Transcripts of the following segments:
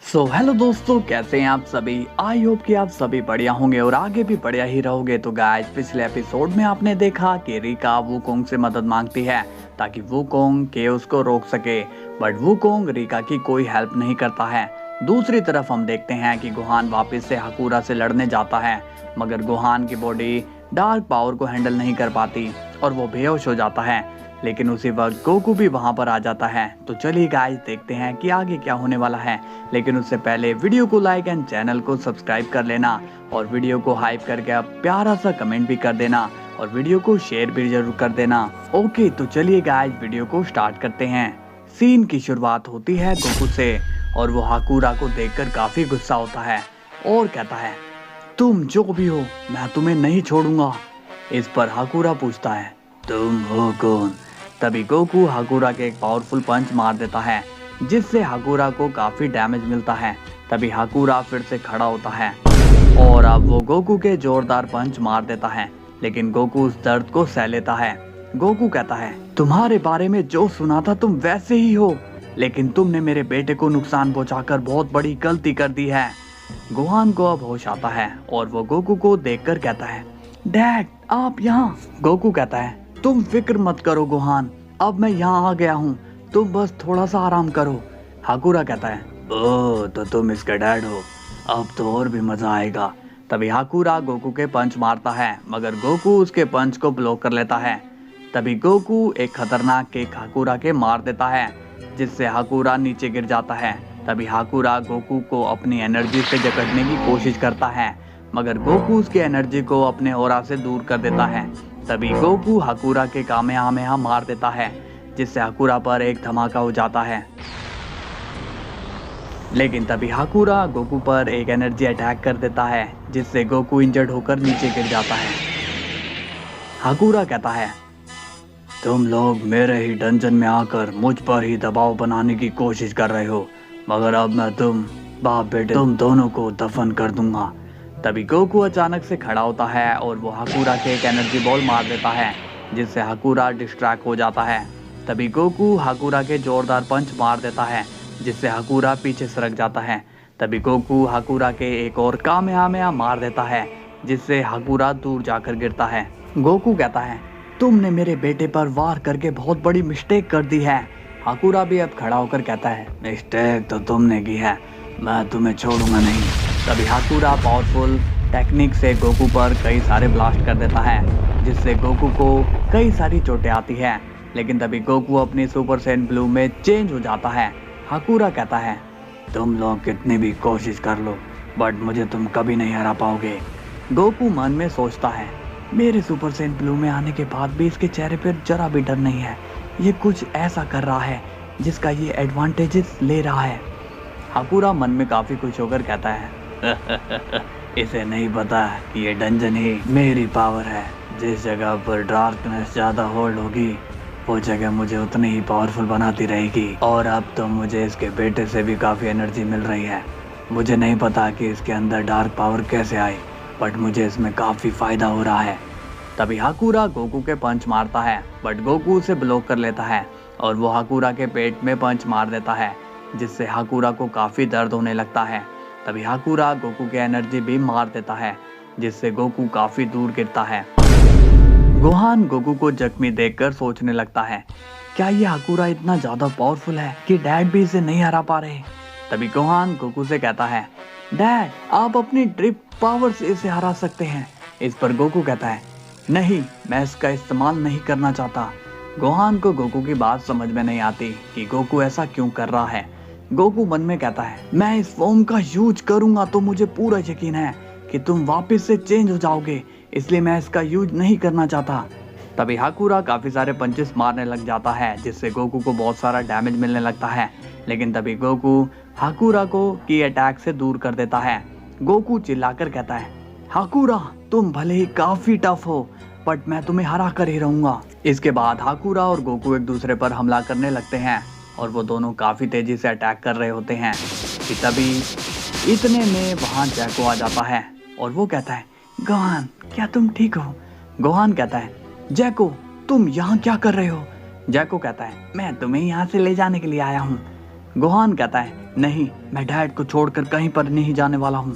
Hello दोस्तों, कैसे हैं आप सभी। आई होप कि आप सभी बढ़िया होंगे और आगे भी बढ़िया ही रहोगे। तो गाइस, पिछले एपिसोड में आपने देखा कि रिका वुकोंग से मदद मांगती है ताकि वुकोंग केओस को रोक सके, बट वुकोंग रिका की कोई हेल्प नहीं करता है। दूसरी तरफ हम देखते हैं कि गोहान वापस से हाकुरा से लड़ने जाता है, मगर गोहान की बॉडी डार्क पावर को हैंडल नहीं कर पाती और वो बेहोश हो जाता है। लेकिन उसी वक्त गोकू भी वहां पर आ जाता है। तो चलिए गाइस, देखते हैं कि आगे क्या होने वाला है। लेकिन उससे पहले वीडियो को लाइक एंड चैनल को सब्सक्राइब कर लेना और वीडियो को हाइप करके आप प्यारा सा कमेंट भी कर देना और वीडियो को शेयर भी जरूर कर देना। ओके, तो चलिए गाइस, वीडियो को स्टार्ट करते हैं। सीन की शुरुआत होती है गोकू से और वो हाकुरा को देखकर काफी गुस्सा होता है और कहता है, तुम जो भी हो, मैं तुम्हें नहीं छोड़ूंगा। इस पर हाकुरा पूछता है, तुम हो कौन। तभी गोकू हाकुरा के एक पावरफुल पंच मार देता है, जिससे हाकुरा को काफी डैमेज मिलता है। तभी हाकुरा फिर से खड़ा होता है और अब वो गोकू के जोरदार पंच मार देता है, लेकिन गोकू उस दर्द को सह लेता है। गोकू कहता है, तुम्हारे बारे में जो सुना था तुम वैसे ही हो, लेकिन तुमने मेरे बेटे को नुकसान पहुंचाकर बहुत बड़ी गलती कर दी है। गोहान को अब होश आता है और वो गोकू को देखकर कहता है, डैड आप यहाँ। गोकू कहता है, तुम फिक्र मत करो गोहान, अब मैं यहाँ आ गया हूँ, तुम बस थोड़ा सा आराम करो। हाकुरा कहता है, ओह तो तुम इसका डैड हो, अब तो और भी मजा आएगा। तभी हाकुरा गोकू के पंच मारता है, मगर गोकू उसके पंच को ब्लॉक कर लेता है। तभी गोकू एक खतरनाक किक हाकुरा के मार देता है, जिससे हाकुरा नीचे गिर जाता है। तभी हाकुरा गोकू को अपनी एनर्जी से जकड़ने की कोशिश करता है, मगर गोकू उसकी एनर्जी को अपने ऑरा से दूर कर देता है। तभी गोकू हाकुरा के कामेहामेहा मार देता है, जिससे हाकुरा पर एक धमाका हो जाता है। लेकिन तभी हाकुरा गोकू पर एक एनर्जी अटैक कर देता है, जिससे गोकू इंजर्ड होकर नीचे गिर जाता है। हाकुरा कहता है, तुम लोग मेरे ही डंजन में आकर मुझ पर ही दबाव बनाने की कोशिश कर रहे हो, मगर अब मैं तुम बाप बेटे तुम दोनों को दफन कर दूंगा। तभी गोकू अचानक से खड़ा होता है और वो हाकुरा के एक एनर्जी बॉल मार देता है, जिससे हाकुरा डिस्ट्रैक्ट हो जाता है। तभी गोकू हाकुरा के जोरदार पंच मार देता है, जिससे हाकुरा पीछे सरक जाता है। तभी गोकू हाकुरा के एक और कामेहामेहा मार देता है, जिससे हाकुरा दूर जाकर गिरता है। गोकू कहता है, तुमने मेरे बेटे पर वार करके बहुत बड़ी मिस्टेक कर दी है। हाकुरा भी अब खड़ा होकर कहता है, मिस्टेक तो तुमने की है, मैं तुम्हें छोड़ूंगा नहीं। तभी हाकुरा पावरफुल टेक्निक से गोकू पर कई सारे ब्लास्ट कर देता है, जिससे गोकू को कई सारी चोटें आती है। लेकिन तभी गोकू अपनी सुपर सैयन ब्लू में चेंज हो जाता है। हाकुरा कहता है, तुम लोग कितनी भी कोशिश कर लो, बट मुझे तुम कभी नहीं हरा पाओगे। गोकू मन में सोचता है, मेरे सुपर सैयन ब्लू में आने के बाद भी इसके चेहरे पर जरा भी डर नहीं है। ये कुछ ऐसा कर रहा है जिसका ये एडवांटेजेस ले रहा है। हाकुरा मन में काफी खुश होकर कहता है, इसे नहीं पता कि ये डंजन ही मेरी पावर है। जिस जगह पर डार्कनेस ज्यादा होल्ड होगी, वो जगह मुझे उतनी ही पावरफुल बनाती रहेगी। और अब तो मुझे इसके बेटे से भी काफी एनर्जी मिल रही है। मुझे नहीं पता कि इसके अंदर डार्क पावर कैसे आई, बट मुझे इसमें काफी फायदा हो रहा है। तभी हाकुरा गोकू के पंच मारता है, बट गोकू उसे ब्लॉक कर लेता है और वो हाकुरा के पेट में पंच मार देता है, जिससे हाकुरा को काफी दर्द होने लगता है। तभी हाकुरा गोकू के एनर्जी भी मार देता है, जिससे गोकू काफी दूर गिरता है। गोहान गोकू को जख्मी देखकर सोचने लगता है, क्या ये हाकुरा इतना ज्यादा पावरफुल है कि डैड भी इसे नहीं हरा पा रहे। तभी गोहान गोकू से कहता है, डैड आप अपनी ड्रिप पावर से इसे हरा सकते हैं। इस पर गोकू कहता है, नहीं, मैं इसका इस्तेमाल नहीं करना चाहता। गोहान को गोकू की बात समझ में नहीं आती कि गोकू ऐसा क्यों कर रहा है। गोकू मन में कहता है, मैं इस फॉर्म का यूज करूंगा तो मुझे पूरा यकीन है कि तुम वापस से चेंज हो जाओगे, इसलिए मैं इसका यूज नहीं करना चाहता। तभी हाकुरा काफी सारे पंचेस मारने लग जाता है, जिससे गोकू को बहुत सारा डैमेज मिलने लगता है। लेकिन तभी गोकू हाकुरा को की अटैक से दूर कर देता है। गोकू चिल्लाकर कहता है, हाकुरा तुम भले ही काफी टफ हो, बट मैं तुम्हें हरा कर ही रहूंगा। इसके बाद हाकुरा और गोकू एक दूसरे पर हमला करने लगते हैं और वो दोनों काफी तेजी से अटैक कर रहे होते हैं कि तभी इतने में वहां जैको आ जाता है और वो कहता है, गोहान क्या तुम ठीक हो। गोहान कहता है, जैको तुम यहाँ क्या कर रहे हो। जैको कहता है, मैं तुम्हें यहाँ से ले जाने के लिए आया हूँ। गोहान कहता है नहीं, मैं डैड को छोड़कर कहीं पर नहीं जाने वाला हूँ।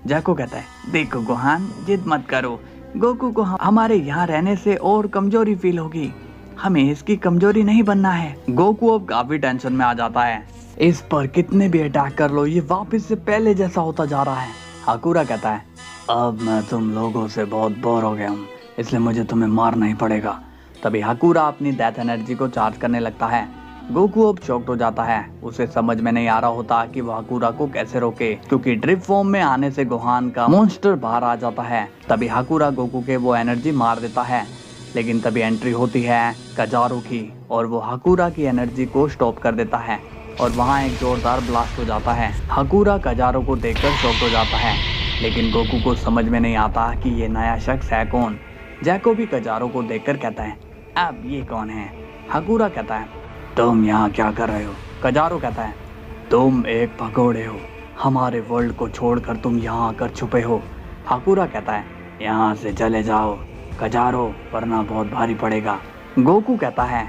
जैको कहता है देखो गोहान, जिद मत करो, गोकू को हमारे यहाँ रहने से और कमजोरी फील होगी, हमें इसकी कमजोरी नहीं बनना है। गोकू अब काफी टेंशन में आ जाता है, इस पर कितने भी अटैक कर लो ये वापस से पहले जैसा होता जा रहा है। हाकुरा कहता है अब मैं तुम लोगों से बहुत बोर हो गया हूँ, इसलिए मुझे तुम्हें मारना ही पड़ेगा। तभी हाकुरा अपनी डेथ एनर्जी को चार्ज करने लगता है। गोकू अब चौकट हो जाता है, उसे समझ में नहीं आ रहा होता कि वो हाकुरा को कैसे रोके, क्योंकि ड्रिप फॉर्म में आने से गोहान का मॉन्स्टर बाहर आ जाता है। तभी हाकुरा गोकू के वो एनर्जी मार देता है, लेकिन तभी एंट्री होती है कजारू की और वो हाकुरा की एनर्जी को स्टॉप कर देता है और वहाँ एक जोरदार ब्लास्ट हो जाता है। हाकुरा कजारू को देखकर शॉक हो जाता है, लेकिन गोकू को समझ में नहीं आता कि ये नया शख्स है कौन। जैको भी कजारू को देखकर कहता है अब ये कौन है। हाकुरा कहता है तुम यहाँ क्या कर रहे हो। कजारू कहता है तुम एक भगोड़े हो, हमारे वर्ल्ड को छोड़कर तुम यहाँ आकर छुपे हो। हाकुरा कहता है यहाँ से चले जाओ कजारू, वरना बहुत भारी पड़ेगा। गोकू कहता है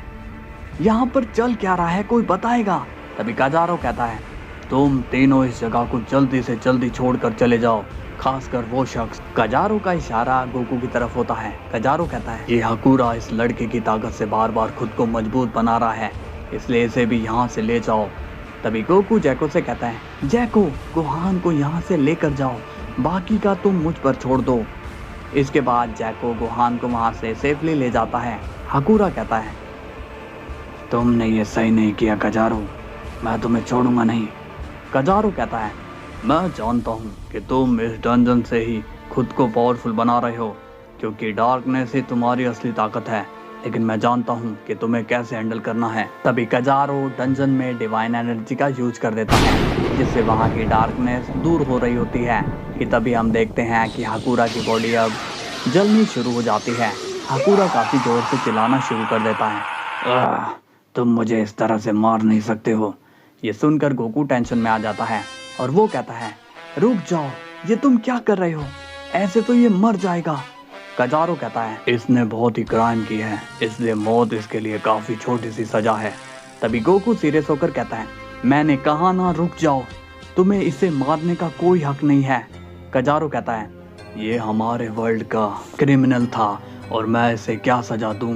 यहाँ पर चल क्या रहा है, कोई बताएगा। तभी कजारू कहता है तुम तीनों इस जगह को जल्दी से जल्दी छोड़कर चले जाओ, खासकर वो शख्स। कजारू का इशारा गोकू की तरफ होता है। कजारू कहता है ये हाकुरा इस लड़के की ताकत से बार बार खुद को मजबूत बना रहा है, इसलिए इसे भी यहाँ से ले जाओ। तभी गोकू जैको से कहता है जैको गोहान को यहाँ से लेकर जाओ, बाकी का तुम मुझ पर छोड़ दो। इसके बाद जैको गोहान को वहाँ से सेफली ले जाता है। हाकुरा कहता है तुमने ये सही नहीं किया कजारू, मैं तुम्हें छोड़ूंगा नहीं। कजारू कहता है मैं जानता हूँ कि तुम इस डंजन से ही खुद को पावरफुल बना रहे हो, क्योंकि डार्कनेस ही तुम्हारी असली ताकत है, लेकिन मैं जानता हूँ कि तुम्हें कैसे हैंडल करना है। तभी कजारू डंजन में डिवाइन एनर्जी का यूज कर देता है, जिससे वहाँ की डार्कनेस दूर हो रही होती है। कि तभी हम देखते हैं कि हाकुरा की बॉडी अब जलनी शुरू हो जाती है। हाकुरा काफी जोर से चिल्लाना शुरू कर देता है तुम मुझे इस तरह से मार नहीं सकते हो। ये सुनकर गोकू टेंशन में आ जाता है और वो कहता है रुक जाओ, ये तुम क्या कर रहे हो, ऐसे तो ये मर जाएगा। कजारू कहता है इसने बहुत ही क्राइम की है, इसलिए मौत इसके लिए काफी छोटी सी सजा है। तभी गोकू सीरियस होकर कहता है मैंने कहा ना रुक जाओ, तुम्हें इसे मारने का कोई हक नहीं है। कजारू कहता है ये हमारे वर्ल्ड का क्रिमिनल था और मैं इसे क्या सजा दूं,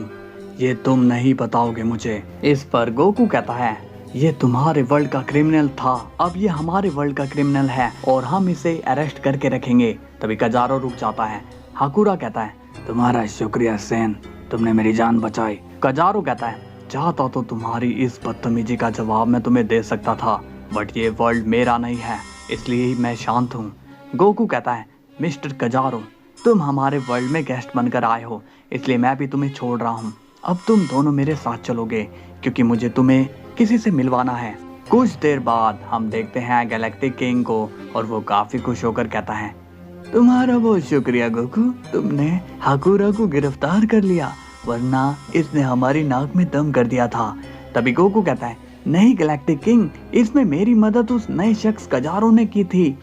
ये तुम नहीं बताओगे मुझे। इस पर गोकू कहता है ये तुम्हारे वर्ल्ड का क्रिमिनल था, अब ये हमारे वर्ल्ड का क्रिमिनल है और हम इसे अरेस्ट करके रखेंगे। तभी कजारू रुक जाता है। हाकुरा कहता है तुम्हारा शुक्रिया सेन, तुमने मेरी जान बचाई। कजारू कहता है चाहता तो तुम्हारी इस बदतमीजी का जवाब मैं तुम्हें दे सकता था, बट ये वर्ल्ड मेरा नहीं है, इसलिए ही मैं शांत हूँ। गोकू कहता है मिस्टर कजारू, तुम हमारे वर्ल्ड में गेस्ट बनकर आए हो, इसलिए मैं भी तुम्हें छोड़ रहा हूँ। अब तुम दोनों मेरे साथ चलोगे, क्योंकि मुझे तुम्हें किसी से मिलवाना है। कुछ देर बाद हम देखते हैं गैलेक्टिक किंग को और वो काफी खुश होकर कहता है तुम्हारा बहुत शुक्रिया गोकू, तुमने हाकुरा को गिरफ्तार कर लिया, वरना इसने हमारी नाक में दम कर दिया था। तभी गोकू कहता है नहीं गैलेक्टिक किंग, इसमें मेरी मदद उस नए शख्स कजारू ने की थी,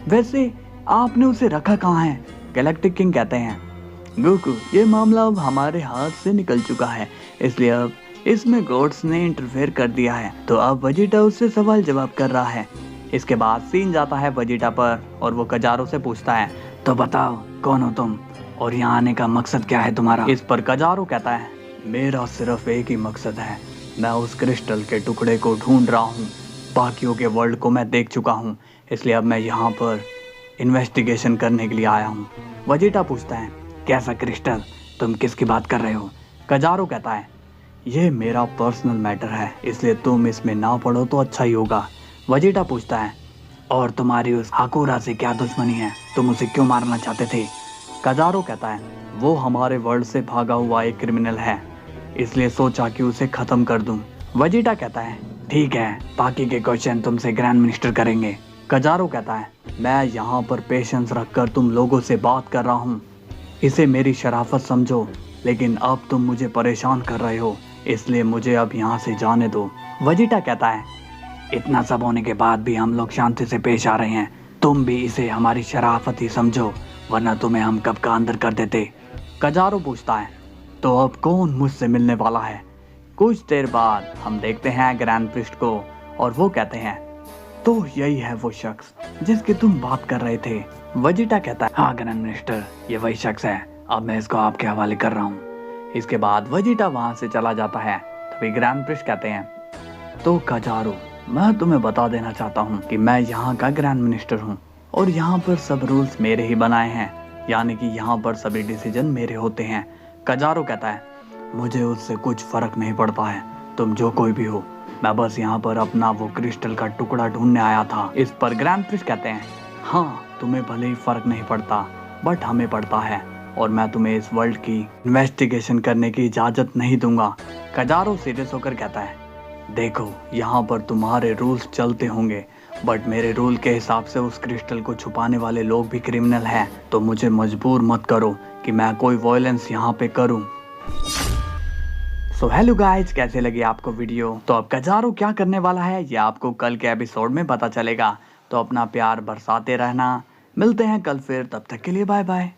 वैसे आपने उसे रखा कहाँ है। गैलेक्टिक किंग कहते हैं गोकू ये मामला अब हमारे हाथ से निकल चुका है, इसलिए अब इसमें गॉड्स ने इंटरफेयर कर दिया है, तो अब वेजिटा उससे सवाल जवाब कर रहा है। इसके बाद सीन जाता है वेजिटा पर और वो कजारू से पूछता है तो बताओ कौन हो तुम और यहाँ आने का मकसद क्या है तुम्हारा। इस पर कजारू कहता है मेरा सिर्फ एक ही मकसद है, मैं उस क्रिस्टल के टुकड़े को ढूंढ रहा हूँ, बाकियों के वर्ल्ड को मैं देख चुका हूँ, इसलिए अब मैं यहाँ पर इन्वेस्टिगेशन करने के लिए आया हूँ। वेजिटा पूछता है कैसा क्रिस्टल, तुम किसकी बात कर रहे हो। कजारू कहता है ये मेरा पर्सनल मैटर है, इसलिए तुम इसमें ना पढ़ो तो अच्छा ही होगा। वेजिटा पूछता है और तुम्हारी उस हाकुरा से क्या दुश्मनी है, तुम उसे क्यों मारना चाहते थे। कजारू कहता है वो हमारे वर्ल्ड से भागा हुआ एक क्रिमिनल है, इसलिए सोचा कि उसे खत्म कर दूं। वेजिटा कहता है ठीक है, बाकी के क्वेश्चन तुमसे ग्रैंड मिनिस्टर करेंगे। कजारू कहता है मैं यहाँ पर पेशेंस रखकर तुम लोगों से बात कर रहा हूँ, इसे मेरी शराफत समझो, लेकिन अब तुम मुझे परेशान कर रहे हो, इसलिए मुझे अब यहाँ से जाने दो। वेजिटा कहता है इतना सब होने के बाद भी हम लोग शांति से पेश आ रहे हैं, तुम भी इसे हमारी शराफत ही समझो, वरना तुम्हें हम कब का अंदर कर देते। कजारू पूछता है तो अब कौन मुझसे मिलने वाला है। कुछ देर बाद हम देखते हैं ग्रैंड प्रिस्ट को और वो कहते हैं तो यही है वो शख्स जिसकी तुम बात कर रहे थे। वेजिटा कहता है हाँ ग्रैंड मिनिस्टर, ये वही शख्स है, अब मैं इसको आपके हवाले कर रहा हूँ। इसके बाद वेजिटा वहां से चला जाता है। तभी ग्रैंड प्रिस्ट कहते हैं तो कजारो, मैं तुम्हें बता देना चाहता हूँ कि मैं यहाँ का ग्रैंड मिनिस्टर हूँ और यहाँ पर सब रूल्स मेरे ही बनाए हैं, यानी कि यहाँ पर सभी डिसीजन मेरे होते हैं। कजारो कहता है मुझे उससे कुछ फर्क नहीं पड़ता है, तुम जो कोई भी हो, मैं बस यहाँ पर अपना वो क्रिस्टल का टुकड़ा ढूंढने आया था। इस पर ग्रैंड प्रिस्ट कहते हैं हाँ, तुम्हें भले ही फर्क नहीं पड़ता बट हमें पड़ता है और मैं तुम्हें इस वर्ल्ड की इन्वेस्टिगेशन करने की इजाजत नहीं दूंगा। कजारो सीरियस होकर कहता है देखो, यहाँ पर तुम्हारे रूल्स चलते होंगे बट मेरे रूल के हिसाब से उस क्रिस्टल को छुपाने वाले लोग भी क्रिमिनल हैं, तो मुझे मजबूर मत करो कि मैं कोई वायलेंस यहाँ पे करूँ। सो हेलो गाइज, कैसे लगी आपको वीडियो? तो अब कजारो क्या करने वाला है ये आपको कल के एपिसोड में पता चलेगा, तो अपना प्यार बरसाते रहना। मिलते हैं कल फिर, तब तक के लिए बाय बाय।